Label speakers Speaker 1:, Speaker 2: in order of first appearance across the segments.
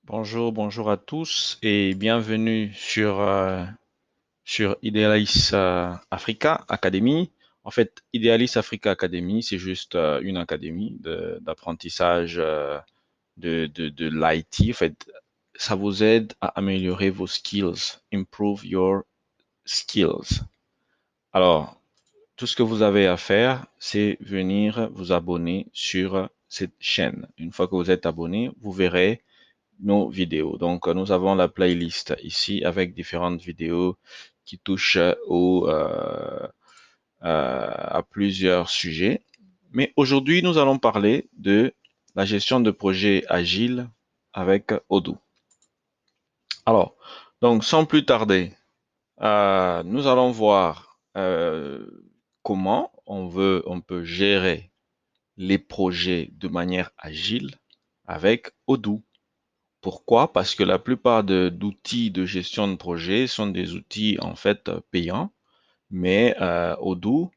Speaker 1: Bonjour à tous et bienvenue sur Idealis Africa Academy. En fait, Idealis Africa Academy, c'est juste une académie d'apprentissage de l'IT. En fait, ça vous aide à améliorer vos skills, improve your skills. Alors, tout ce que vous avez à faire, c'est venir vous abonner sur cette chaîne. Une fois que vous êtes abonné, vous verrez nos vidéos. Donc, nous avons la playlist ici avec différentes vidéos qui touchent à plusieurs sujets. Mais aujourd'hui, nous allons parler de la gestion de projets agiles avec Odoo. Alors, donc, sans plus tarder, nous allons voir comment on peut gérer les projets de manière agile avec Odoo. Pourquoi? Parce que la plupart d'outils de gestion de projet sont des outils en fait payants, mais Odoo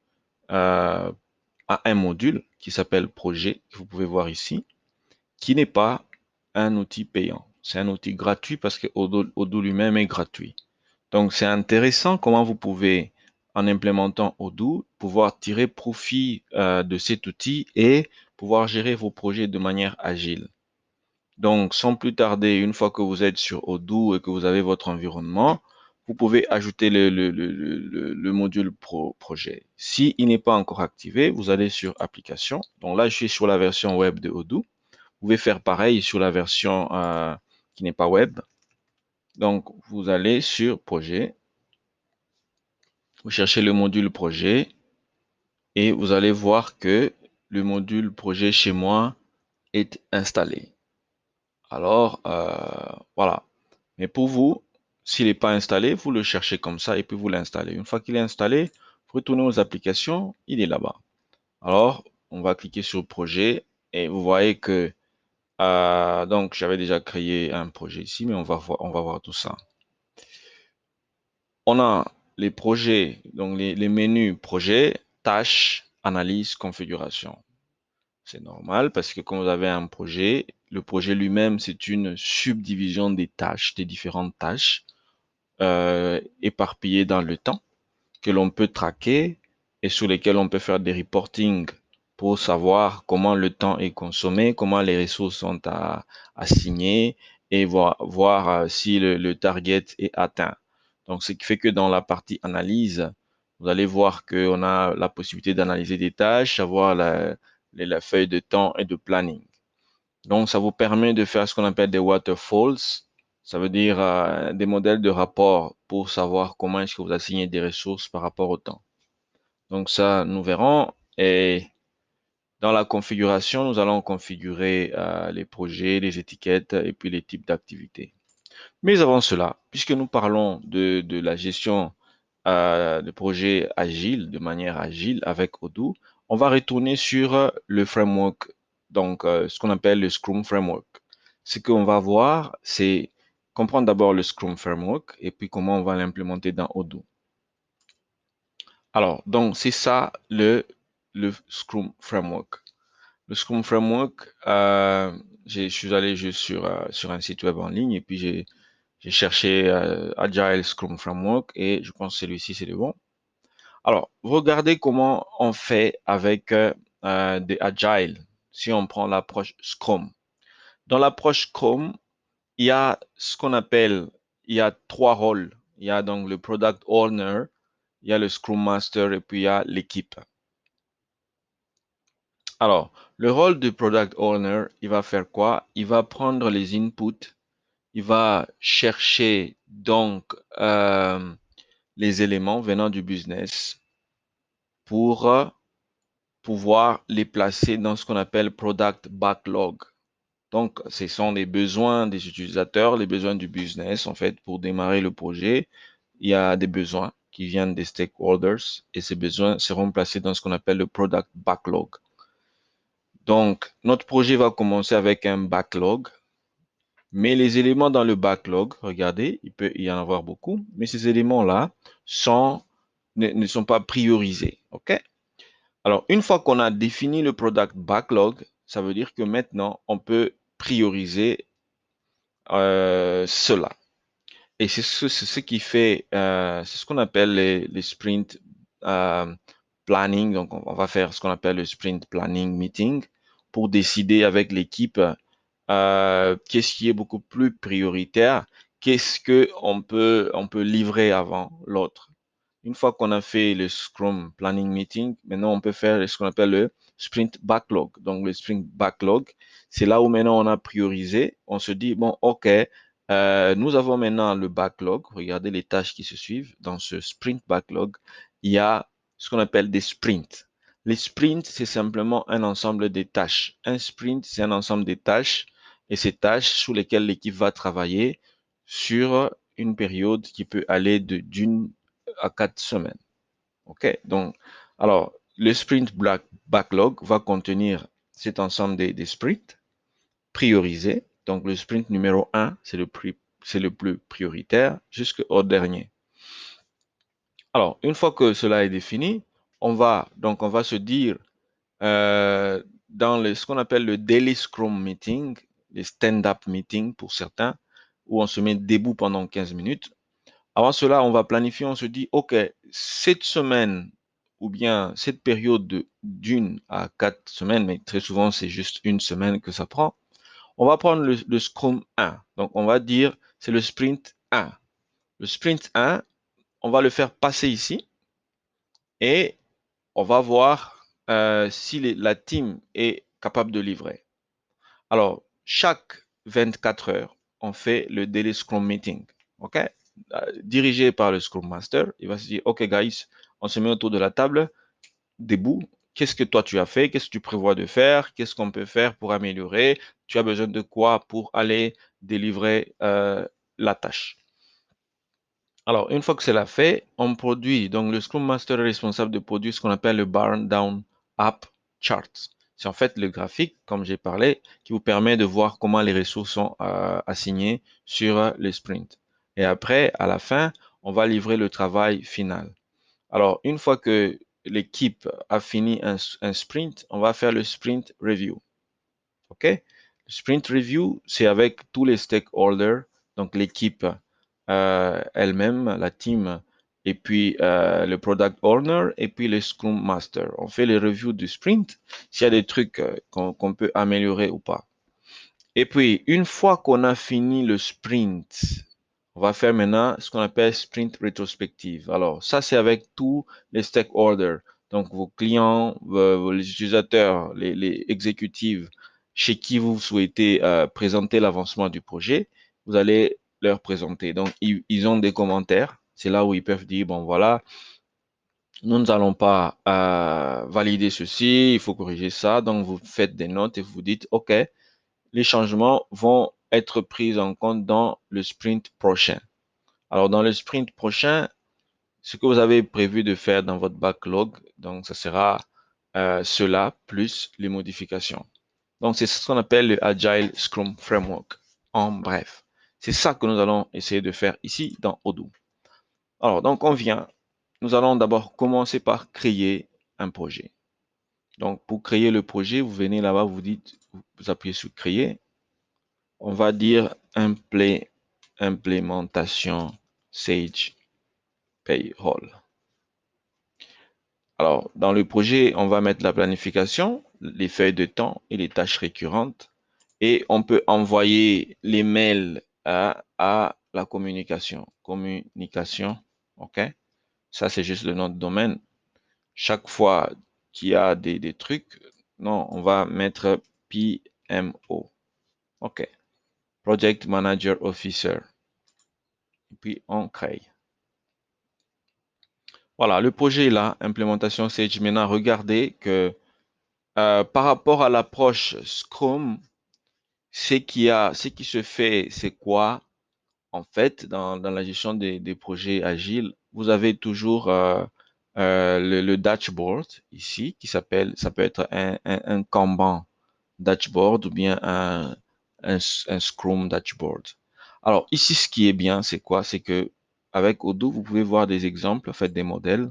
Speaker 1: a un module qui s'appelle Projet, que vous pouvez voir ici, qui n'est pas un outil payant. C'est un outil gratuit parce que Odoo lui-même est gratuit. Donc c'est intéressant comment vous pouvez, en implémentant Odoo, pouvoir tirer profit de cet outil et pouvoir gérer vos projets de manière agile. Donc, sans plus tarder, une fois que vous êtes sur Odoo et que vous avez votre environnement, vous pouvez ajouter le module projet. Si il n'est pas encore activé, vous allez sur Application. Donc là, je suis sur la version web de Odoo. Vous pouvez faire pareil sur la version qui n'est pas web. Donc, vous allez sur Projet, vous cherchez le module projet et vous allez voir que le module projet chez moi est installé. Alors, voilà. Mais pour vous, s'il n'est pas installé, vous le cherchez comme ça et puis vous l'installez. Une fois qu'il est installé, vous retournez aux applications, il est là-bas. Alors, on va cliquer sur le projet et vous voyez que, donc, j'avais déjà créé un projet ici, mais on va voir tout ça. On a les projets, donc les menus projet, tâches, analyse, configuration. C'est normal parce que quand vous avez un projet, le projet lui-même, c'est une subdivision des tâches, des différentes tâches éparpillées dans le temps que l'on peut traquer et sur lesquelles on peut faire des reporting pour savoir comment le temps est consommé, comment les ressources sont assignées et voir si le target est atteint. Donc, ce qui fait que dans la partie analyse, vous allez voir qu'on a la possibilité d'analyser des tâches, avoir la feuille de temps et de planning. Donc, ça vous permet de faire ce qu'on appelle des waterfalls. Ça veut dire des modèles de rapport pour savoir comment est-ce que vous assignez des ressources par rapport au temps. Donc, ça, nous verrons. Et dans la configuration, nous allons configurer les projets, les étiquettes et puis les types d'activités. Mais avant cela, puisque nous parlons de la gestion de projets agiles, de manière agile avec Odoo, on va retourner sur le framework, donc ce qu'on appelle le Scrum Framework. Ce qu'on va voir, c'est comprendre d'abord le Scrum Framework et puis comment on va l'implémenter dans Odoo. Alors, donc c'est ça le Scrum Framework. Le Scrum Framework, je suis allé juste sur un site web en ligne et puis j'ai cherché Agile Scrum Framework et je pense que celui-ci, c'est le bon. Alors, regardez comment on fait avec des Agile si on prend l'approche Scrum. Dans l'approche Scrum, il y a ce qu'on appelle, il y a trois rôles. Il y a donc le Product Owner, il y a le Scrum Master et puis il y a l'équipe. Alors, le rôle du Product Owner, il va faire quoi? Il va prendre les inputs, il va chercher donc les éléments venant du business pour pouvoir les placer dans ce qu'on appelle Product Backlog. Donc, ce sont les besoins des utilisateurs, les besoins du business. En fait, pour démarrer le projet, il y a des besoins qui viennent des stakeholders et ces besoins seront placés dans ce qu'on appelle le Product Backlog. Donc, notre projet va commencer avec un backlog, mais les éléments dans le backlog, regardez, il peut y en avoir beaucoup, mais ces éléments-là ne sont pas priorisés. OK? Alors, une fois qu'on a défini le product backlog, ça veut dire que maintenant, on peut prioriser cela. Et c'est ce qui fait, c'est ce qu'on appelle les sprint planning. Donc, on va faire ce qu'on appelle le sprint planning meeting pour décider avec l'équipe qu'est-ce qui est beaucoup plus prioritaire, qu'est-ce que on peut livrer avant l'autre. Une fois qu'on a fait le Scrum Planning Meeting, maintenant on peut faire ce qu'on appelle le Sprint Backlog. Donc le Sprint Backlog, c'est là où maintenant on a priorisé. On se dit, bon, OK, nous avons maintenant le backlog. Regardez les tâches qui se suivent. Dans ce Sprint Backlog, il y a ce qu'on appelle des sprints. Les sprints, c'est simplement un ensemble de tâches. Un sprint, c'est un ensemble de tâches et ces tâches sur lesquelles l'équipe va travailler sur une période qui peut aller d'une à 4 semaines. OK? Donc, alors, le sprint backlog va contenir cet ensemble des sprints priorisés. Donc, le sprint numéro 1, c'est le plus prioritaire jusqu'au dernier. Alors, une fois que cela est défini, on va se dire dans ce qu'on appelle le daily scrum meeting, les stand-up meetings pour certains, où on se met debout pendant 15 minutes. Avant cela, on va planifier, on se dit, OK, cette semaine ou bien cette période d'une à 4 semaines, mais très souvent c'est juste une semaine que ça prend, on va prendre le Scrum 1. Donc on va dire, c'est le sprint 1. Le sprint 1, on va le faire passer ici et on va voir si la team est capable de livrer. Alors, chaque 24 heures, on fait le Daily Scrum Meeting. OK? Dirigé par le Scrum Master, il va se dire, OK, guys, on se met autour de la table, debout. Qu'est-ce que toi tu as fait? Qu'est-ce que tu prévois de faire? Qu'est-ce qu'on peut faire pour améliorer? Tu as besoin de quoi pour aller délivrer la tâche? Alors, une fois que c'est fait, on produit. Donc, le Scrum Master est responsable de produire ce qu'on appelle le Burn Down App Chart. C'est en fait le graphique, comme j'ai parlé, qui vous permet de voir comment les ressources sont assignées sur les sprints. Et après, à la fin, on va livrer le travail final. Alors, une fois que l'équipe a fini un sprint, on va faire le sprint review. OK? Le sprint review, c'est avec tous les stakeholders, donc l'équipe elle-même, la team, et puis le product owner, et puis le scrum master. On fait les reviews du sprint, s'il y a des trucs qu'on peut améliorer ou pas. Et puis, une fois qu'on a fini le sprint, on va faire maintenant ce qu'on appelle sprint rétrospective. Alors, ça, c'est avec tous les stakeholders. Donc, vos clients, les utilisateurs, les exécutifs chez qui vous souhaitez présenter l'avancement du projet, vous allez leur présenter. Donc, ils ont des commentaires. C'est là où ils peuvent dire, bon, voilà, nous n'allons pas valider ceci, il faut corriger ça. Donc, vous faites des notes et vous dites, OK, les changements vont être pris en compte dans le sprint prochain. Alors, dans le sprint prochain, ce que vous avez prévu de faire dans votre backlog, donc ça sera cela plus les modifications. Donc, c'est ce qu'on appelle le Agile Scrum Framework. En bref, c'est ça que nous allons essayer de faire ici dans Odoo. Alors, donc on vient, nous allons d'abord commencer par créer un projet. Donc, pour créer le projet, vous venez là-bas, vous dites, vous appuyez sur créer. On va dire implémentation Sage Payroll. Alors, dans le projet, on va mettre la planification, les feuilles de temps et les tâches récurrentes. Et on peut envoyer les mails à la communication. Communication, OK? Ça, c'est juste le nom de domaine. Chaque fois qu'il y a des trucs, non, on va mettre PMO. OK. Project Manager Officer. Et puis, on crée. Voilà, le projet est là, implémentation Sage. Maintenant, regardez que par rapport à l'approche Scrum, ce qui se fait, c'est quoi? En fait, dans la gestion des projets agiles, vous avez toujours le dashboard ici, ça peut être un Kanban dashboard ou bien un Scrum dashboard. Alors ici, ce qui est bien, c'est quoi? C'est que avec Odoo, vous pouvez voir des exemples, en fait, des modèles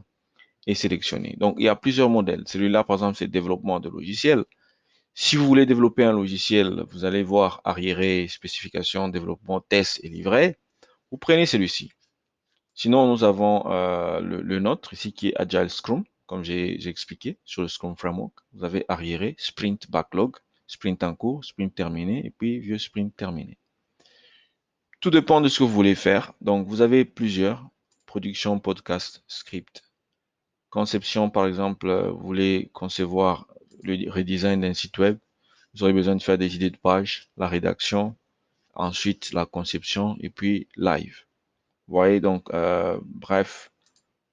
Speaker 1: et sélectionner. Donc, il y a plusieurs modèles. Celui-là, par exemple, c'est développement de logiciels. Si vous voulez développer un logiciel, vous allez voir arriéré, spécification, développement, test et livret. Vous prenez celui-ci. Sinon, nous avons le nôtre ici qui est Agile Scrum, comme j'ai expliqué sur le Scrum Framework. Vous avez arriéré, sprint backlog, sprint en cours, sprint terminé et puis vieux sprint terminé. Tout dépend de ce que vous voulez faire. Donc, vous avez plusieurs production, podcast, script. Conception, par exemple, vous voulez concevoir le redesign d'un site web. Vous aurez besoin de faire des idées de page, la rédaction, ensuite la conception et puis live. Vous voyez, donc, bref,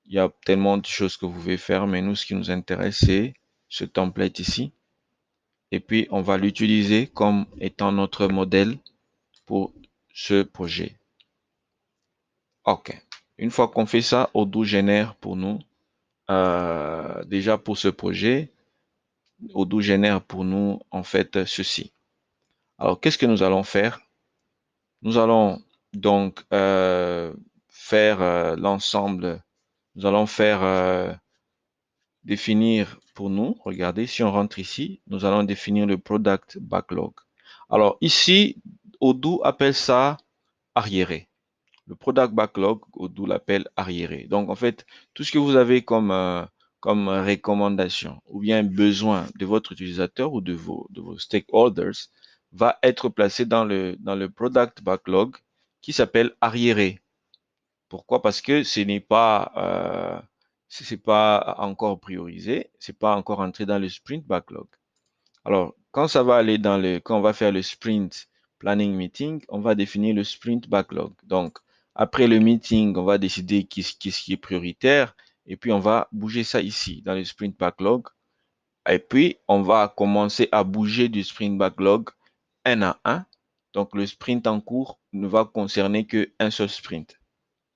Speaker 1: il y a tellement de choses que vous pouvez faire, mais nous, ce qui nous intéresse, c'est ce template ici. Et puis, on va l'utiliser comme étant notre modèle pour ce projet. OK. Une fois qu'on fait ça, Odoo génère pour nous, déjà pour ce projet, Odoo génère pour nous, en fait, ceci. Alors, qu'est-ce que nous allons faire? Nous allons donc faire l'ensemble, nous allons faire définir pour nous, regardez, si on rentre ici, nous allons définir le product backlog. Alors ici, Odoo appelle ça arriéré. Le product backlog, Odoo l'appelle arriéré. Donc en fait, tout ce que vous avez comme recommandation ou bien besoin de votre utilisateur ou de vos stakeholders va être placé dans le product backlog qui s'appelle arriéré. Pourquoi? Parce que c'est pas encore priorisé, c'est pas encore entré dans le sprint backlog. Alors, quand on va faire le sprint planning meeting, on va définir le sprint backlog. Donc, après le meeting, on va décider qu'est-ce qui est prioritaire et puis on va bouger ça ici dans le sprint backlog. Et puis, on va commencer à bouger du sprint backlog un à un. Donc, le sprint en cours ne va concerner qu'un seul sprint,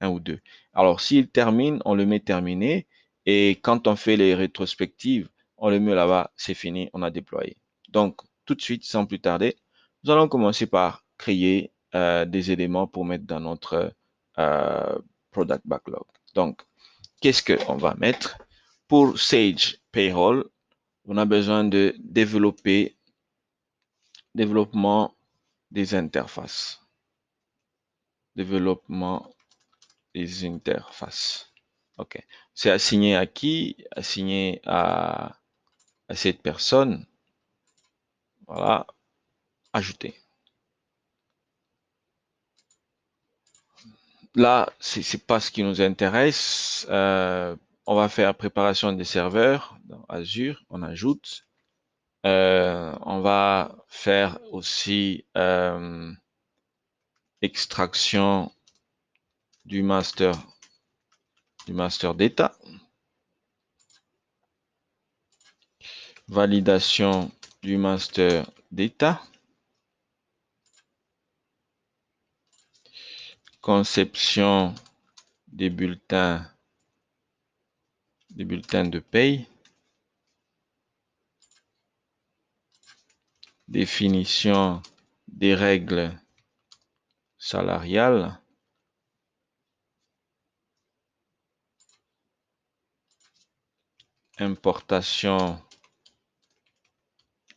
Speaker 1: un ou deux. Alors, s'il termine, on le met terminé. Et quand on fait les rétrospectives, on le met là-bas, c'est fini, on a déployé. Donc, tout de suite, sans plus tarder, nous allons commencer par créer des éléments pour mettre dans notre euh, product backlog. Donc, qu'est-ce qu'on va mettre? Pour Sage Payroll, on a besoin de développement des interfaces. Développement des interfaces. OK. C'est assigné à qui? Assigné à cette personne. Voilà. Ajouter. Là, c'est pas ce qui nous intéresse. On va faire préparation des serveurs dans Azure. On ajoute. On va faire aussi extraction du master data. Validation du master data. Conception des bulletins de paye, définition des règles salariales, importation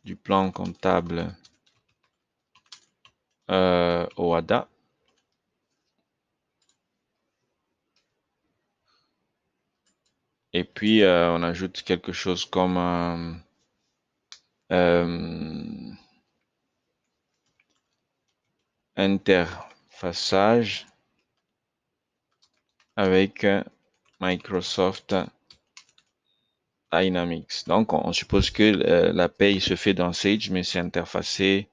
Speaker 1: du plan comptable OADA, et puis on ajoute quelque chose comme interfaçage avec Microsoft Dynamics. Donc, on suppose que la paye se fait dans Sage, mais c'est interfacé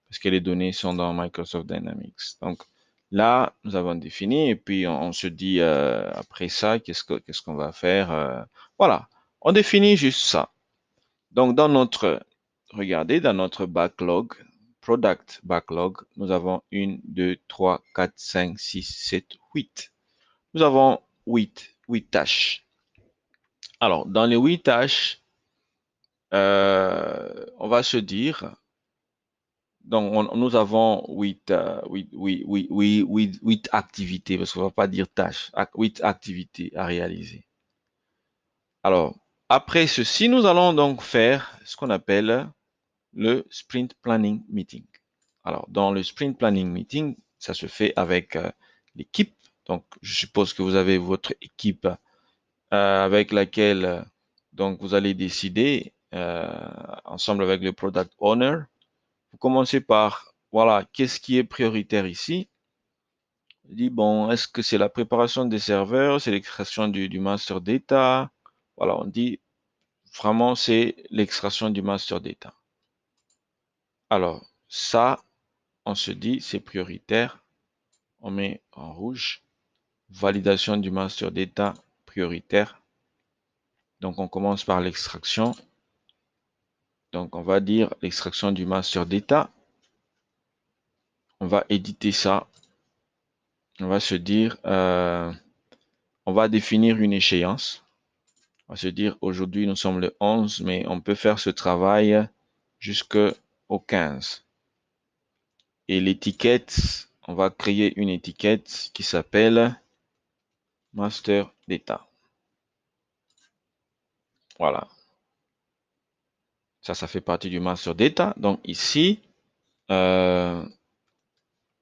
Speaker 1: parce que les données sont dans Microsoft Dynamics. Donc, là, nous avons défini et puis on se dit après ça, qu'est-ce qu'on va faire? Voilà, on définit juste ça. Donc, regardez, dans notre backlog, product backlog, nous avons 1, 2, 3, 4, 5, 6, 7, 8. Nous avons 8 tâches. Alors, dans les 8 tâches, on va se dire, donc nous avons 8 activités, parce qu'on ne va pas dire tâches, 8 activités à réaliser. Alors, après ceci, nous allons donc faire ce qu'on appelle le Sprint Planning Meeting. Alors, dans le Sprint Planning Meeting, ça se fait avec l'équipe. Donc, je suppose que vous avez votre équipe avec laquelle donc vous allez décider ensemble avec le Product Owner. Vous commencez par, voilà, qu'est-ce qui est prioritaire ici? Je dis, bon, est-ce que c'est la préparation des serveurs, c'est l'extraction du master data? Voilà, on dit vraiment c'est l'extraction du master data. Alors, ça, on se dit, c'est prioritaire. On met en rouge. Validation du master data prioritaire. Donc, on commence par l'extraction. Donc, on va dire l'extraction du master data. On va éditer ça. On va se dire, on va définir une échéance. On va se dire, aujourd'hui, nous sommes le 11, mais on peut faire ce travail jusqu'au 15. Et l'étiquette, on va créer une étiquette qui s'appelle Master Data. Voilà. Ça fait partie du Master Data. Donc ici,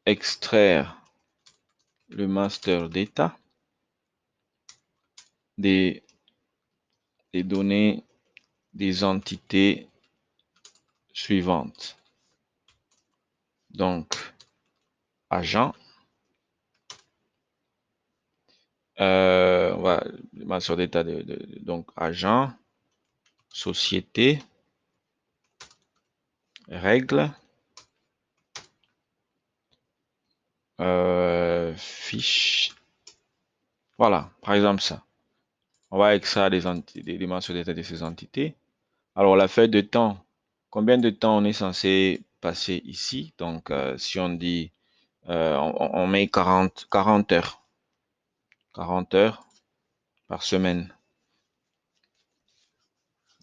Speaker 1: extraire le Master Data des données des entités suivantes. Donc, agent, voilà, le Master Data donc agent, société, règles, fiche. Voilà, par exemple ça. On va extraire des Master Data de ces entités. Alors, la feuille de temps, combien de temps on est censé passer ici? Donc, si on dit, on met 40 heures. 40 heures par semaine.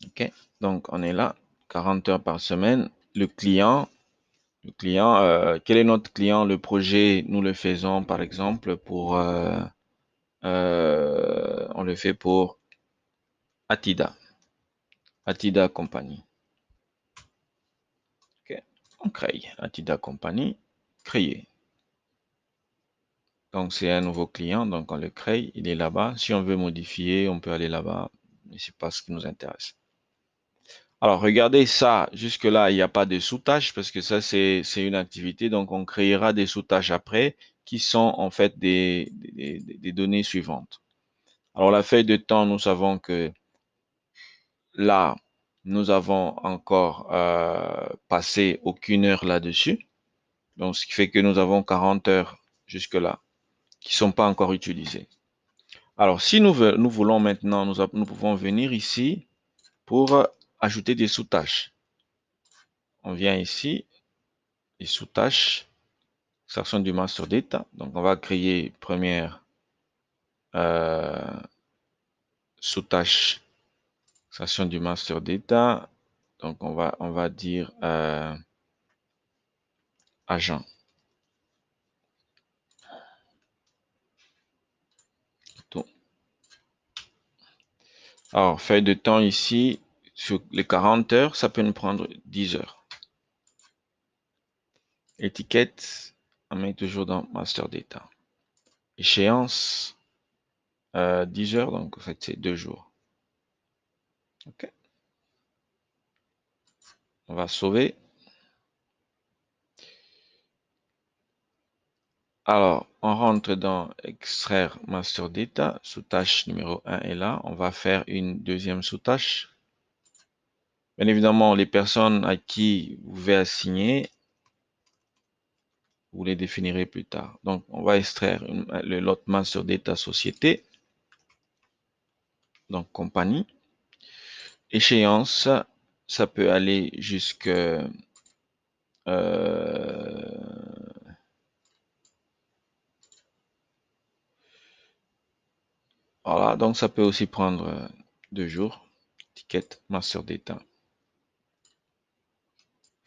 Speaker 1: OK? Donc, on est là, 40 heures par semaine. Le client, quel est notre client? Le projet, nous le faisons, par exemple, pour, on le fait pour Atida Company. OK? On crée Atida Company, créer. Donc, c'est un nouveau client, donc on le crée, il est là-bas. Si on veut modifier, on peut aller là-bas, mais c'est pas ce qui nous intéresse. Alors, regardez ça, jusque-là, il n'y a pas de sous-tâches parce que ça, c'est une activité. Donc, on créera des sous-tâches après qui sont en fait des données suivantes. Alors, la feuille de temps, nous savons que là, nous avons encore passé aucune heure là-dessus. Donc, ce qui fait que nous avons 40 heures jusque-là qui ne sont pas encore utilisées. Alors, si nous voulons maintenant, nous pouvons venir ici pour ajouter des sous-tâches. On vient ici, les sous-tâches, section du master data. Donc, on va créer première sous-tâche, section du master data. Donc, on va dire agent. Tout. Alors, feuille de temps ici, sur les 40 heures, ça peut nous prendre 10 heures. Étiquette, on met toujours dans master data. Échéance, 10 heures, donc en fait c'est 2 jours. OK. On va sauver. Alors, on rentre dans extraire master data, sous-tâche numéro 1 est là. On va faire une deuxième sous-tâche. Bien évidemment, les personnes à qui vous pouvez assigner, vous les définirez plus tard. Donc, on va extraire le lot master data société. Donc, compagnie. Échéance, ça peut aller jusque voilà, donc ça peut aussi prendre 2 jours. Étiquette master data.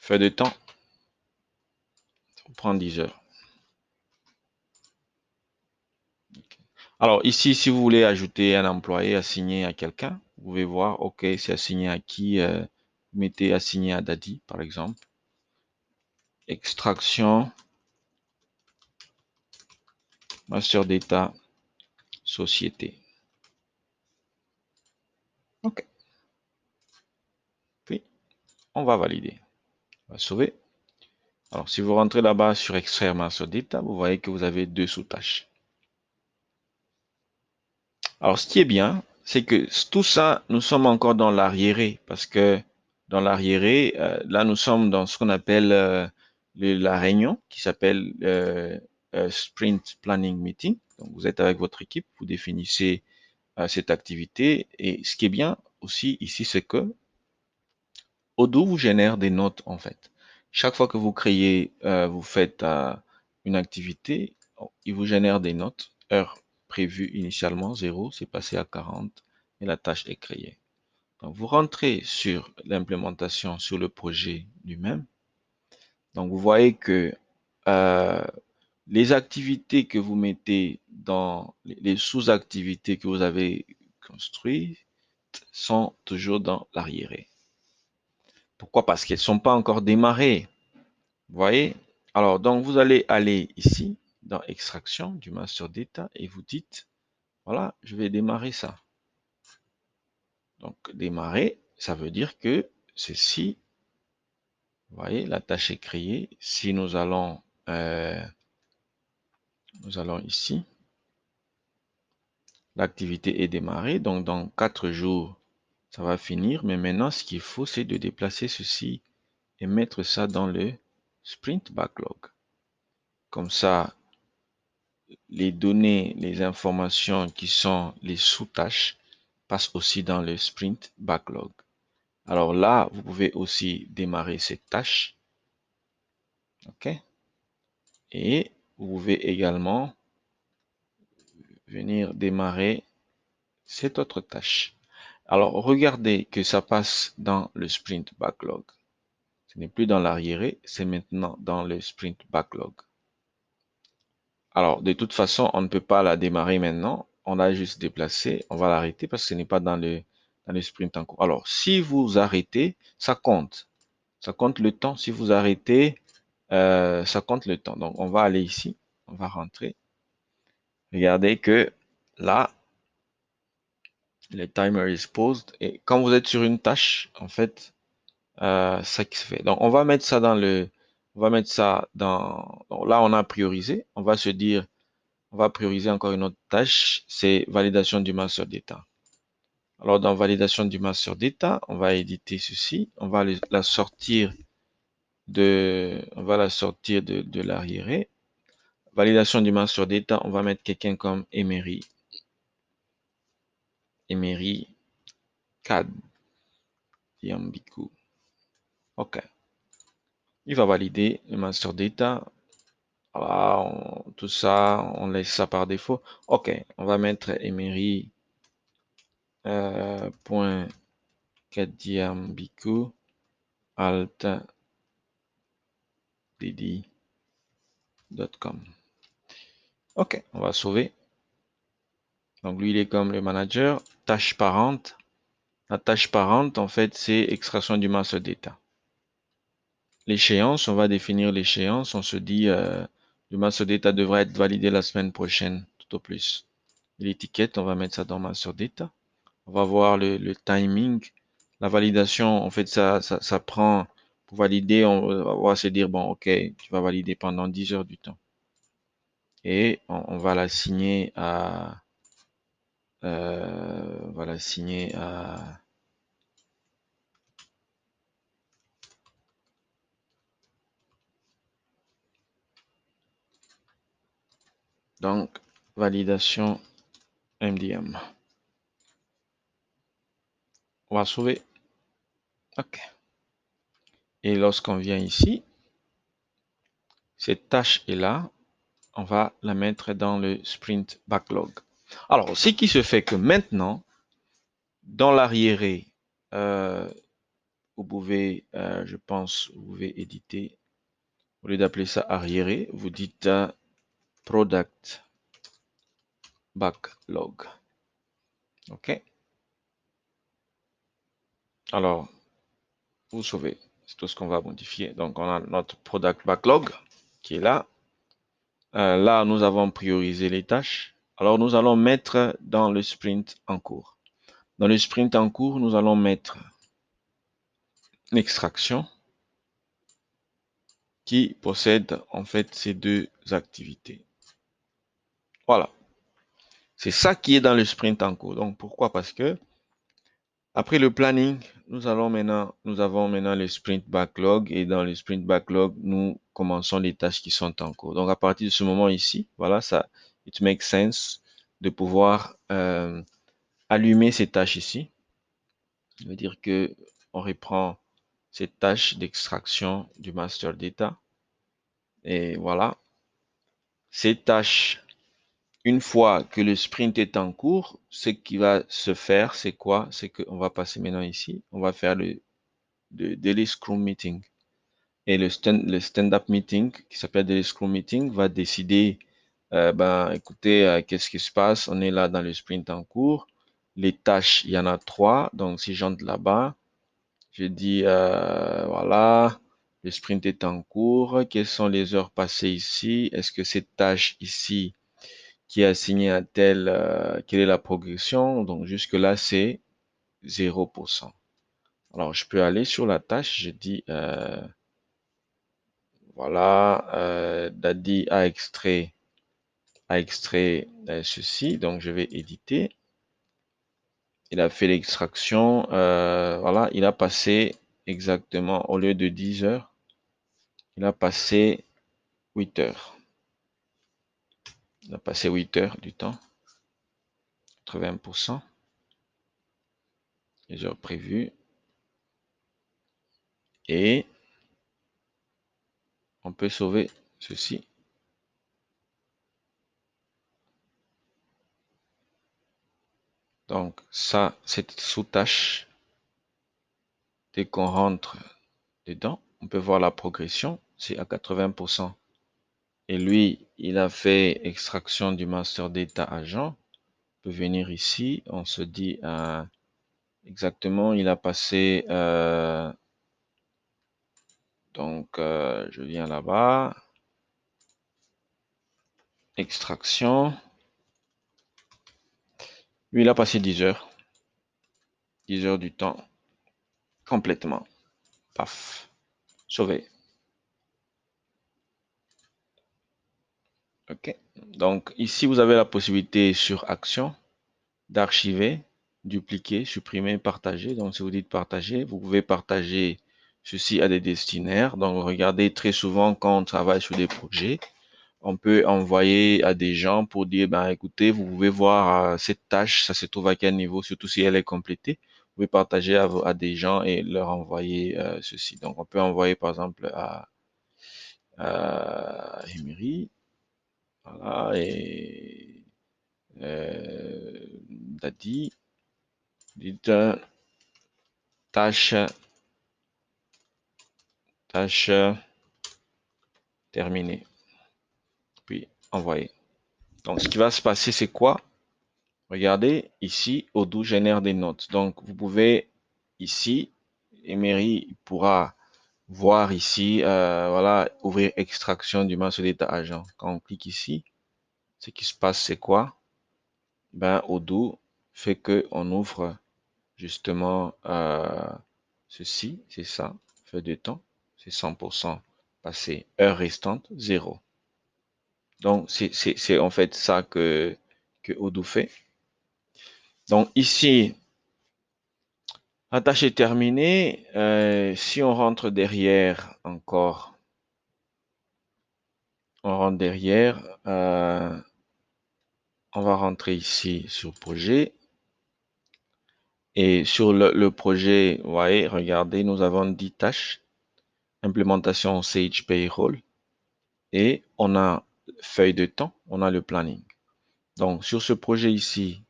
Speaker 1: Feuille de temps, ça prend 10 heures. Okay. Alors ici, si vous voulez ajouter un employé assigné à quelqu'un, vous pouvez voir, OK, c'est assigné à qui vous mettez assigné à Dadi, par exemple. Extraction, master data, société. OK. Puis, on va valider. On va sauver. Alors, si vous rentrez là-bas sur extraire master data, vous voyez que vous avez deux sous-tâches. Alors, ce qui est bien, c'est que tout ça, nous sommes encore dans l'arriéré, parce que dans l'arriéré, là, nous sommes dans ce qu'on appelle la réunion, qui s'appelle Sprint Planning Meeting. Donc, vous êtes avec votre équipe, vous définissez cette activité, et ce qui est bien aussi ici, c'est que Odoo vous génère des notes, en fait. Chaque fois que vous créez, vous faites une activité, il vous génère des notes. Heure prévue initialement 0, c'est passé à 40 et la tâche est créée. Donc, vous rentrez sur l'implémentation sur le projet lui-même. Donc, vous voyez que euh, les activités que vous mettez dans les sous-activités que vous avez construites sont toujours dans l'arriéré. Pourquoi? Parce qu'elles ne sont pas encore démarrées. Vous voyez? Alors, donc, vous allez aller ici, dans extraction du master data, et vous dites, voilà, je vais démarrer ça. Donc, démarrer, ça veut dire que ceci, vous voyez, la tâche est créée. Si nous allons ici, l'activité est démarrée. Donc, dans 4 jours, ça va finir. Mais maintenant, ce qu'il faut, c'est de déplacer ceci et mettre ça dans le sprint backlog. Comme ça, les données, les informations qui sont les sous-tâches passent aussi dans le sprint backlog. Alors là, vous pouvez aussi démarrer cette tâche. OK? Et vous pouvez également venir démarrer cette autre tâche. Alors, regardez que ça passe dans le sprint backlog. Ce n'est plus dans l'arriéré, c'est maintenant dans le sprint backlog. Alors, de toute façon, on ne peut pas la démarrer maintenant. On a juste déplacé. On va l'arrêter parce que ce n'est pas dans le sprint en cours. Alors, si vous arrêtez, ça compte. Ça compte le temps. Si vous arrêtez, ça compte le temps. Donc, on va aller ici. On va rentrer. Regardez que là, le timer is paused. Et quand vous êtes sur une tâche, en fait, ça qui se fait. Donc, on va mettre ça dans le, on va mettre ça dans, donc là, on a priorisé. On va se dire, on va prioriser encore une autre tâche, c'est validation du master data. Alors, dans validation du master data, on va éditer ceci. On va la sortir de l'arriéré. Validation du master data, on va mettre quelqu'un comme Emery. Emery CAD. Yambiku. OK. Il va valider le master data. Voilà, tout ça, on laisse ça par défaut. OK. On va mettre Emery point Kadiambiku alt dd.com. OK, on va sauver. Donc lui, il est comme le manager. Tâche parente. La tâche parente, en fait, c'est extraction du master data. L'échéance, on va définir l'échéance. On se dit, le master data devrait être validé la semaine prochaine, tout au plus. L'étiquette, on va mettre ça dans master data. On va voir le timing. La validation, en fait, ça prend, pour valider, on va se dire, bon, OK, tu vas valider pendant 10 heures du temps. Et on va la signer à, on va la signer à, donc, validation MDM. On va sauver. OK. Et lorsqu'on vient ici, cette tâche est là. On va la mettre dans le sprint backlog. Alors, ce qui se fait que maintenant, dans l'arriéré, vous pouvez, je pense, vous pouvez éditer. Au lieu d'appeler ça arriéré, vous dites product backlog. OK. Alors, vous sauvez. C'est tout ce qu'on va modifier. Donc, on a notre product backlog qui est là. Là, nous avons priorisé les tâches. Alors, nous allons mettre dans le sprint en cours. Dans le sprint en cours, nous allons mettre l'extraction qui possède en fait ces deux activités. Voilà. C'est ça qui est dans le sprint en cours. Donc, pourquoi? Parce que après le planning, nous avons maintenant le sprint backlog et dans le sprint backlog, nous commençons les tâches qui sont en cours. Donc, à partir de ce moment ici, voilà, ça, it makes sense de pouvoir allumer ces tâches ici. Ça veut dire que on reprend cette tâche d'extraction du master data. Et voilà. Ces tâches, une fois que le sprint est en cours, ce qui va se faire, c'est quoi? C'est qu'on va passer maintenant ici. On va faire le Daily Scrum Meeting. Et le stand-up meeting, qui s'appelle Daily Scrum Meeting, va décider, écoutez, qu'est-ce qui se passe? On est là dans le sprint en cours. Les tâches, il y en a 3. Donc, si j'entre là-bas, je dis, voilà, le sprint est en cours. Quelles sont les heures passées ici? Est-ce que cette tâche ici qui est assignée à telle, quelle est la progression? Donc, jusque-là, c'est 0%. Alors, je peux aller sur la tâche. Je dis, voilà, Daddy a extrait ceci. Donc, je vais éditer. Il a fait l'extraction. Voilà, il a passé exactement, au lieu de 10 heures, il a passé 8 heures. Il a passé 8 heures du temps, 80%, les heures prévues. Et on peut sauver ceci. Donc ça, cette sous-tâche, dès qu'on rentre dedans, on peut voir la progression, c'est à 80%. Et lui, il a fait extraction du master data agent. On peut venir ici, on se dit exactement, il a passé, je viens là-bas, extraction. Lui, il a passé 10 heures. 10 heures du temps, complètement. Paf, sauvé. OK. Donc, ici, vous avez la possibilité sur Action d'archiver, dupliquer, supprimer, partager. Donc, si vous dites partager, vous pouvez partager ceci à des destinataires. Donc, regardez, très souvent, quand on travaille sur des projets, on peut envoyer à des gens pour dire, ben, écoutez, vous pouvez voir cette tâche, ça se trouve à quel niveau, surtout si elle est complétée. Vous pouvez partager à des gens et leur envoyer ceci. Donc, on peut envoyer, par exemple, à Emery, voilà, et Daddy, dites tâche terminée, puis envoyer. Donc, ce qui va se passer, c'est quoi? Regardez, ici, Odoo génère des notes. Donc, vous pouvez, ici, Emery pourra voir ici, voilà, ouvrir extraction du master data agent. Quand on clique ici, ce qui se passe, c'est quoi? Ben, Odoo fait que on ouvre justement ceci, c'est ça, feuille de temps, c'est 100% passé, heure restante, 0. Donc, c'est en fait ça que Odoo fait. Donc, ici, la tâche est terminée. Si on rentre derrière encore, on rentre derrière, on va rentrer ici sur projet. Et sur le projet, vous voyez, regardez, nous avons 10 tâches. Implémentation Sage Payroll. Et on a feuille de temps, on a le planning. Donc, sur ce projet ici,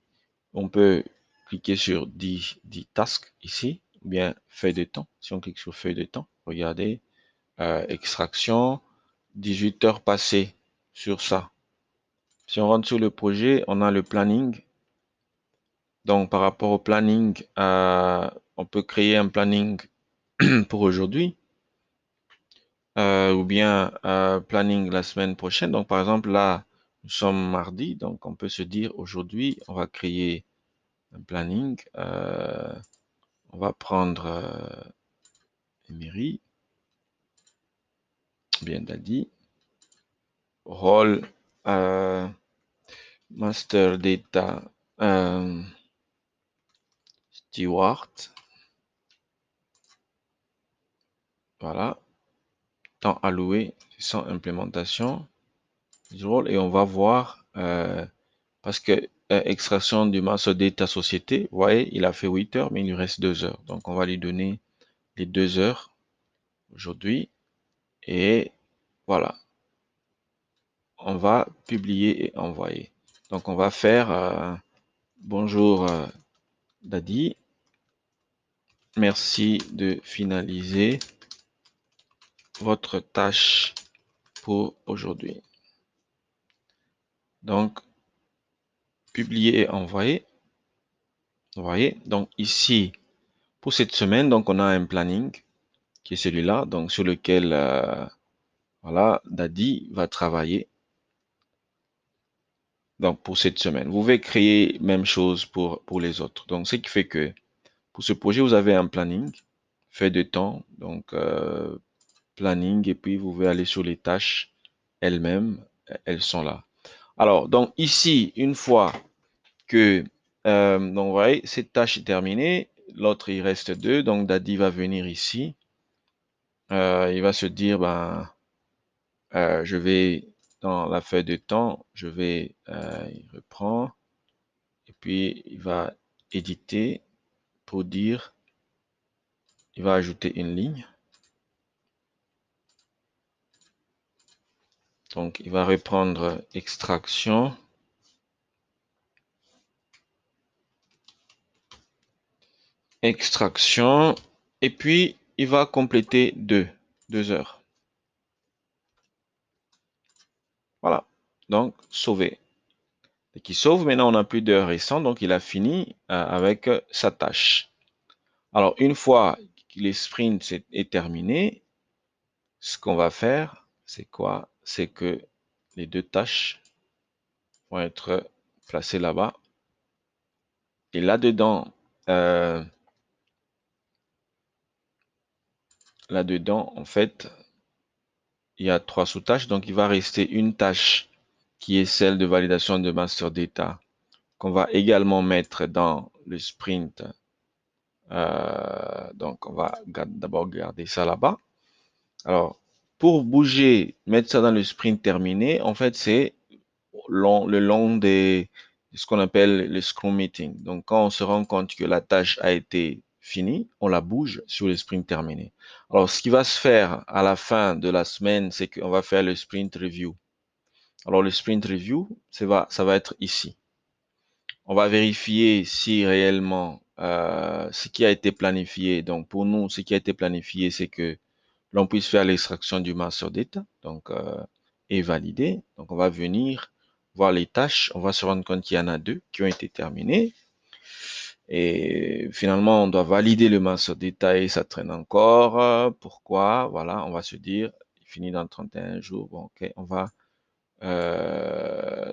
Speaker 1: on peut cliquer sur 10 tasks ici, ou bien feuille de temps. Si on clique sur feuille de temps, regardez, extraction, 18 heures passées sur ça. Si on rentre sur le projet, on a le planning. Donc, par rapport au planning, on peut créer un planning pour aujourd'hui, ou bien planning la semaine prochaine. Donc, par exemple, là, nous sommes mardi, donc on peut se dire aujourd'hui, on va créer un planning. On va prendre Emery, bien Dadi, rôle master data steward, voilà, temps alloué, sans implémentation du rôle, et on va voir parce que extraction du master data société, vous voyez, il a fait 8 heures, mais il lui reste 2 heures. Donc on va lui donner les 2 heures aujourd'hui, et voilà, on va publier et envoyer. Donc on va faire bonjour Dadi, merci de finaliser votre tâche pour aujourd'hui. Donc, publier et envoyer. Vous voyez, donc ici, pour cette semaine, donc on a un planning qui est celui-là, donc sur lequel voilà, Dadi va travailler. Donc pour cette semaine, vous pouvez créer même chose pour les autres. Donc ce qui fait que pour ce projet, vous avez un planning fait de temps, donc planning, et puis vous pouvez aller sur les tâches elles-mêmes, elles sont là. Alors, donc ici, une fois que, donc vous voyez, cette tâche est terminée, l'autre il reste deux, donc Dadi va venir ici, il va se dire, ben, je vais dans la feuille de temps, il reprend, et puis il va éditer pour dire, il va ajouter une ligne, donc il va reprendre extraction, et puis il va compléter 2 heures. Voilà, donc sauver. Et qui sauve, maintenant on n'a plus d'heures récentes, donc il a fini avec sa tâche. Alors une fois que les sprints est terminé, ce qu'on va faire, c'est quoi? C'est que les deux tâches vont être placées là-bas. Et là-dedans, en fait, il y a 3 sous-tâches, donc il va rester une tâche qui est celle de validation de master data qu'on va également mettre dans le sprint. Donc on va d'abord garder ça là-bas. Alors, pour bouger, mettre ça dans le sprint terminé, en fait, c'est le long de ce qu'on appelle le Scrum Meeting. Donc, quand on se rend compte que la tâche a été finie, on la bouge sur le sprint terminé. Alors, ce qui va se faire à la fin de la semaine, c'est qu'on va faire le sprint review. Alors, le sprint review, ça va être ici. On va vérifier si réellement ce qui a été planifié. Donc, pour nous, ce qui a été planifié, c'est que l'on puisse faire l'extraction du master data, donc et valider. Donc on va venir voir les tâches, on va se rendre compte qu'il y en a 2 qui ont été terminées. Et finalement, on doit valider le master data et ça traîne encore. Pourquoi? Voilà, on va se dire, il finit dans 31 jours. Bon, ok, on va,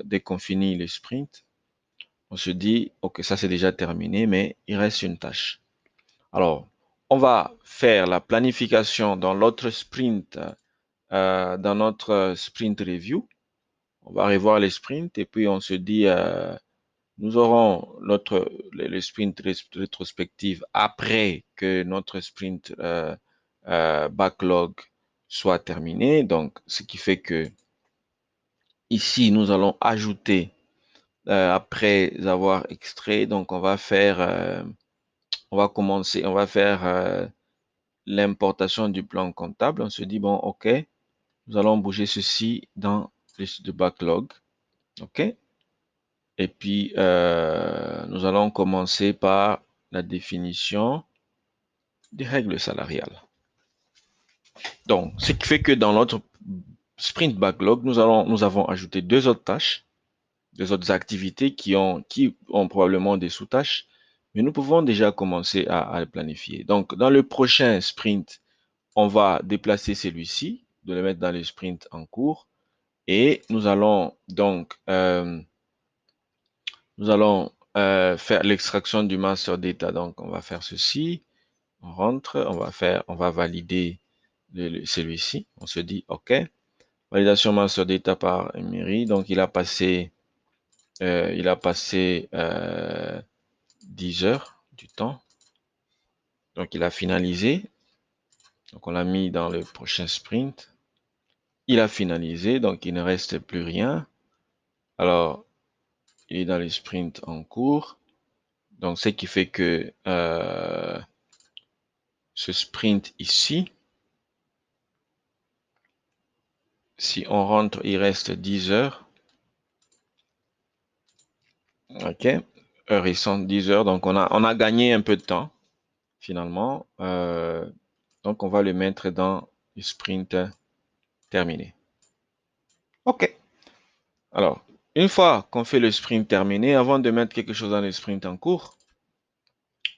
Speaker 1: dès qu'on finit le sprint, on se dit, ok, ça c'est déjà terminé, mais il reste une tâche. Alors, on va faire la planification dans l'autre sprint dans notre sprint review. On va revoir les sprints et puis on se dit, nous aurons le sprint rétrospective après que notre sprint backlog soit terminé. Donc, ce qui fait que ici, nous allons ajouter après avoir extrait. Donc, on va commencer, on va faire l'importation du plan comptable. On se dit, bon, OK, nous allons bouger ceci dans le backlog. OK? Et puis, nous allons commencer par la définition des règles salariales. Donc, ce qui fait que dans notre sprint backlog, nous avons ajouté 2 autres tâches, 2 autres activités qui ont probablement des sous-tâches, mais nous pouvons déjà commencer à le planifier. Donc, dans le prochain sprint, on va déplacer celui-ci, de le mettre dans le sprint en cours, et nous allons donc faire l'extraction du master data. Donc, on va faire ceci. On rentre, on va valider celui-ci. On se dit OK. Validation master data par Emery. Donc, il a passé 10 heures du temps. Donc, il a finalisé. Donc, on l'a mis dans le prochain sprint. Il a finalisé, donc il ne reste plus rien. Alors, il est dans le sprint en cours. Donc, ce qui fait que ce sprint ici, si on rentre, il reste 10 heures. OK. Heure ils sont 10 heures. Donc, on a gagné un peu de temps, finalement. Donc, on va le mettre dans le sprint terminé. OK. Alors, une fois qu'on fait le sprint terminé, avant de mettre quelque chose dans le sprint en cours,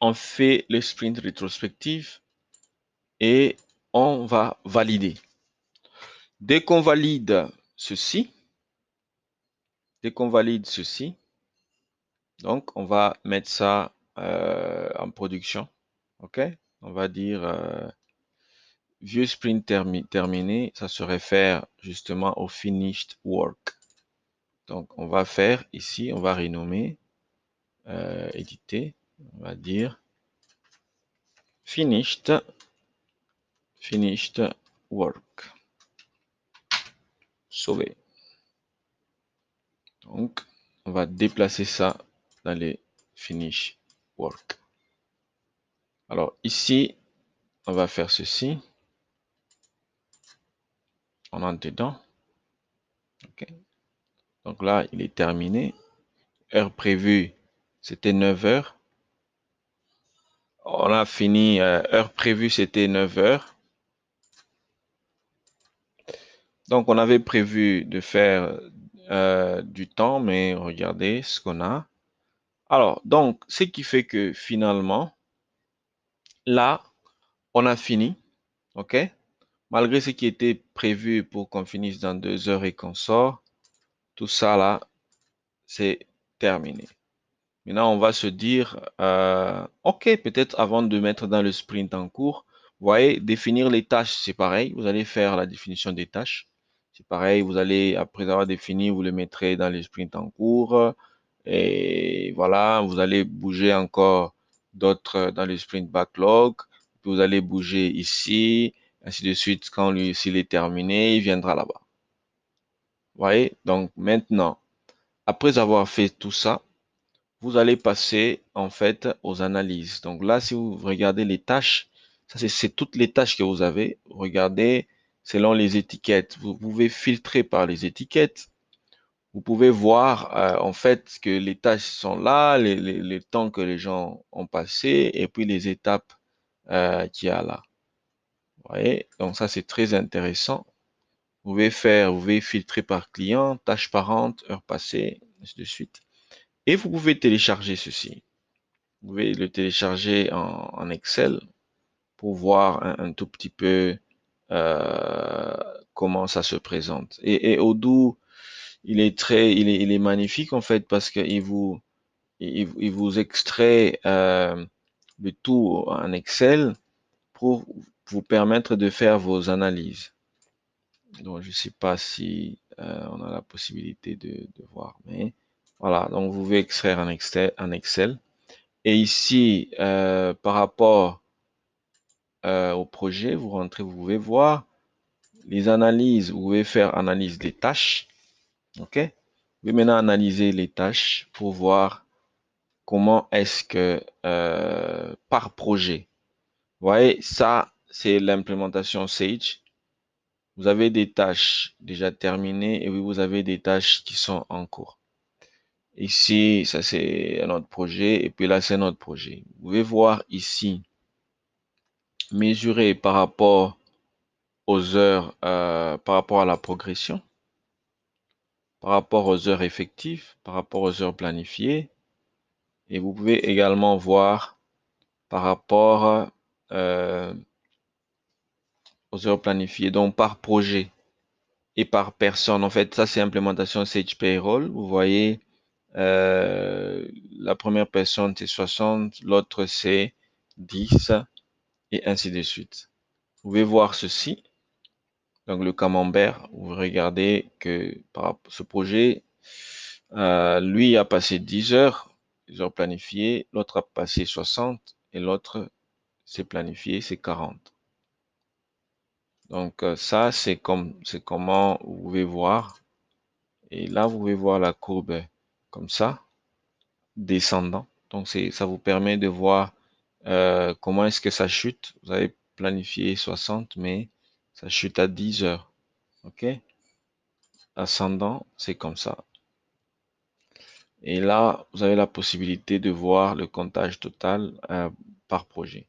Speaker 1: on fait le sprint rétrospective et on va valider. Dès qu'on valide ceci, donc on va mettre ça en production. OK? On va dire vieux sprint terminé, ça se réfère justement au finished work. Donc on va faire ici, on va renommer, éditer, on va dire finished work. Sauver. Donc, on va déplacer ça dans les finish work. Alors ici, on va faire ceci. On entre dedans. Okay. Donc là, il est terminé. Heure prévue, c'était 9 heures. On a fini, heure prévue, c'était 9 heures. Donc, on avait prévu de faire du temps, mais regardez ce qu'on a. Alors, donc, ce qui fait que finalement, là, on a fini. OK? Malgré ce qui était prévu pour qu'on finisse dans 2 heures et qu'on sort, tout ça là, c'est terminé. Maintenant, on va se dire, OK, peut-être avant de mettre dans le sprint en cours, vous voyez, définir les tâches, c'est pareil. Vous allez faire la définition des tâches. C'est pareil, vous allez, après avoir défini, vous le mettrez dans le sprint en cours. Et voilà, vous allez bouger encore d'autres dans le sprint backlog. Puis vous allez bouger ici, ainsi de suite. Quand lui, s'il est terminé, il viendra là-bas. Vous voyez? Donc maintenant, après avoir fait tout ça, vous allez passer en fait aux analyses. Donc là, si vous regardez les tâches, ça c'est toutes les tâches que vous avez. Regardez selon les étiquettes. Vous pouvez filtrer par les étiquettes. Vous pouvez voir en fait que les tâches sont là, les temps que les gens ont passé et puis les étapes qu'il y a là. Vous voyez? Donc ça c'est très intéressant. Vous pouvez filtrer par client, tâche parente, heure passée, ainsi de suite. Et vous pouvez télécharger ceci. Vous pouvez le télécharger en Excel pour voir un tout petit peu comment ça se présente. Et Odoo, il est magnifique en fait parce qu'il il vous extrait le tout en Excel pour vous permettre de faire vos analyses. Donc, je ne sais pas si on a la possibilité de voir, mais voilà. Donc, vous pouvez extraire en Excel. Et ici, par rapport au projet, vous rentrez, vous pouvez voir les analyses. Vous pouvez faire analyse des tâches. OK? Vous pouvez maintenant analyser les tâches pour voir comment est-ce que par projet. Vous voyez, ça, c'est l'implémentation Sage. Vous avez des tâches déjà terminées et vous avez des tâches qui sont en cours. Ici, ça c'est un autre projet et puis là, c'est un autre projet. Vous pouvez voir ici, mesurer par rapport aux heures, par rapport à la progression, par rapport aux heures effectives, par rapport aux heures planifiées. Et vous pouvez également voir par rapport aux heures planifiées, donc par projet et par personne. En fait, ça, c'est implémentation Sage Payroll. Vous voyez, la première personne, c'est 60, l'autre, c'est 10, et ainsi de suite. Vous pouvez voir ceci. Donc, le camembert, vous regardez que par ce projet, lui a passé 10 heures planifiées, l'autre a passé 60 et l'autre c'est planifié, c'est 40. Donc ça, c'est comment vous pouvez voir. Et là, vous pouvez voir la courbe comme ça, descendant. Donc ça vous permet de voir comment est-ce que ça chute. Vous avez planifié 60, mais ça chute à 10 heures. OK? Ascendant, c'est comme ça. Et là, vous avez la possibilité de voir le comptage total par projet.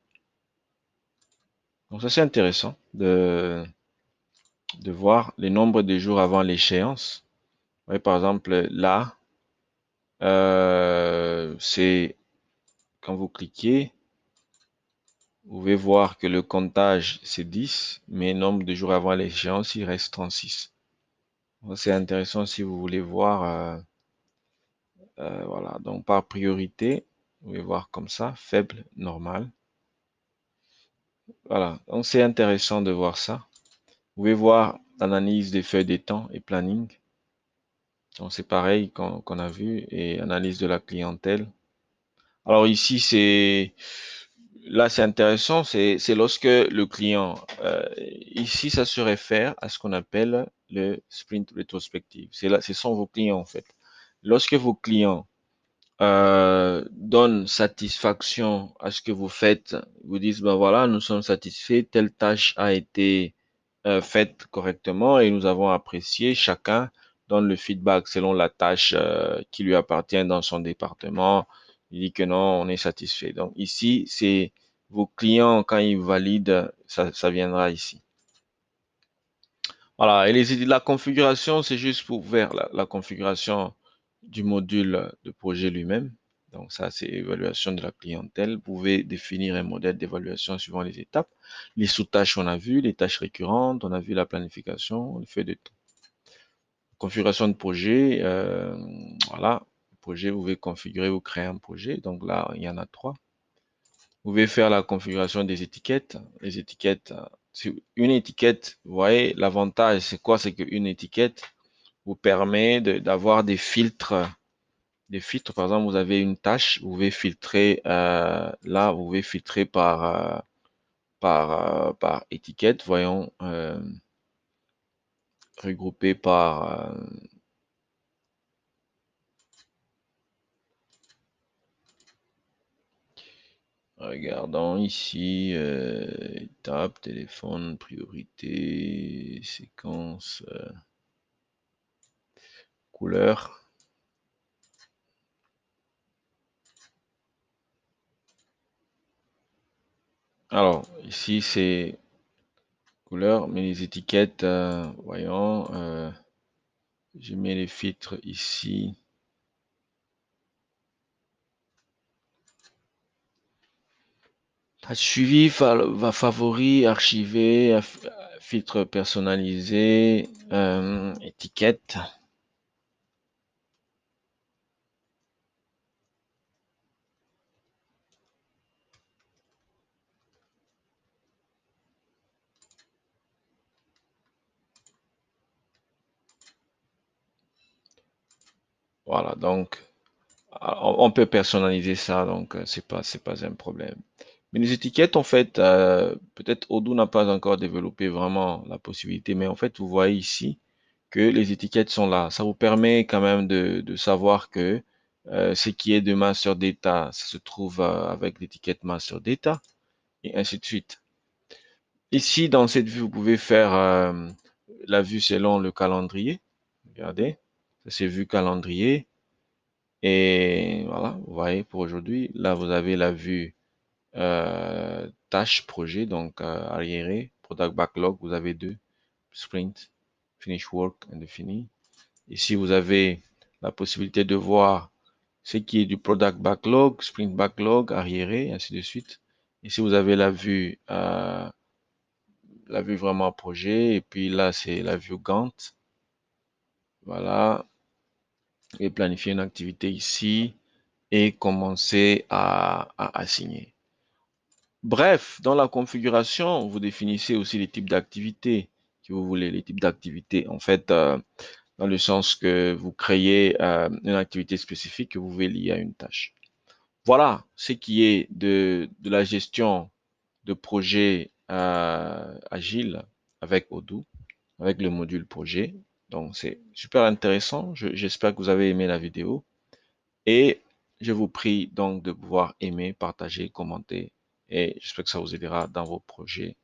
Speaker 1: Donc ça, c'est intéressant de voir le nombre de jours avant l'échéance. Vous voyez, par exemple, là, c'est quand vous cliquez, vous pouvez voir que le comptage, c'est 10, mais le nombre de jours avant l'échéance, il reste 36. C'est intéressant si vous voulez voir, voilà, donc par priorité, vous pouvez voir comme ça, faible, normal. Voilà, donc c'est intéressant de voir ça. Vous pouvez voir l'analyse des feuilles des temps et planning. Donc c'est pareil qu'on a vu, et analyse de la clientèle. Alors ici, là c'est intéressant, c'est lorsque le client, ici ça se réfère à ce qu'on appelle le sprint rétrospective. C'est là, ce sont vos clients en fait. Lorsque vos clients donnent satisfaction à ce que vous faites, vous disent, ben voilà, nous sommes satisfaits, telle tâche a été faite correctement et nous avons apprécié, chacun donne le feedback selon la tâche qui lui appartient dans son département. Il dit que non, on est satisfait. Donc ici, c'est vos clients, quand ils valident, ça viendra ici. Voilà, et la configuration, c'est juste pour faire la configuration du module de projet lui-même. Donc ça, c'est évaluation de la clientèle. Vous pouvez définir un modèle d'évaluation suivant les étapes. Les sous-tâches, on a vu, les tâches récurrentes, on a vu la planification, le fait de tout. Configuration de projet, voilà. Le projet, vous pouvez configurer ou créer un projet. Donc là, il y en a 3. Vous pouvez faire la configuration des étiquettes. Les étiquettes, une étiquette, vous voyez, l'avantage, c'est quoi? C'est qu'une étiquette vous permet d'avoir des filtres. Des filtres, par exemple, vous avez une tâche, vous pouvez filtrer, là, vous pouvez filtrer par étiquette, voyons, regroupé par, regardons ici, étape, téléphone, priorité, séquence, couleur. Alors, ici, c'est couleur, mais les étiquettes, voyons, je mets les filtres ici. Suivi, va favori, archivé, filtre personnalisé, étiquette. Voilà, donc on peut personnaliser ça, donc c'est pas un problème. Mais les étiquettes, en fait, peut-être Odoo n'a pas encore développé vraiment la possibilité, mais en fait, vous voyez ici que les étiquettes sont là. Ça vous permet quand même de savoir que ce qui est de master data, ça se trouve avec l'étiquette master data, et ainsi de suite. Ici, dans cette vue, vous pouvez faire la vue selon le calendrier. Regardez, ça c'est vue calendrier. Et voilà, vous voyez pour aujourd'hui. Là, vous avez la vue tâche projet, donc arriéré, product backlog. Vous avez deux, sprint, finish work, indéfini. Ici, vous avez la possibilité de voir ce qui est du product backlog, sprint backlog, arriéré, ainsi de suite. Ici, vous avez la vue vraiment projet, et puis là, c'est la vue Gantt. Voilà, et planifier une activité ici et commencer à assigner. Bref, dans la configuration, vous définissez aussi les types d'activités que vous voulez, les types d'activités. En fait, dans le sens que vous créez une activité spécifique que vous voulez lier à une tâche. Voilà ce qui est de la gestion de projet agile avec Odoo, avec le module projet. Donc, c'est super intéressant. J'espère que vous avez aimé la vidéo et je vous prie donc de pouvoir aimer, partager, commenter et j'espère que ça vous aidera dans vos projets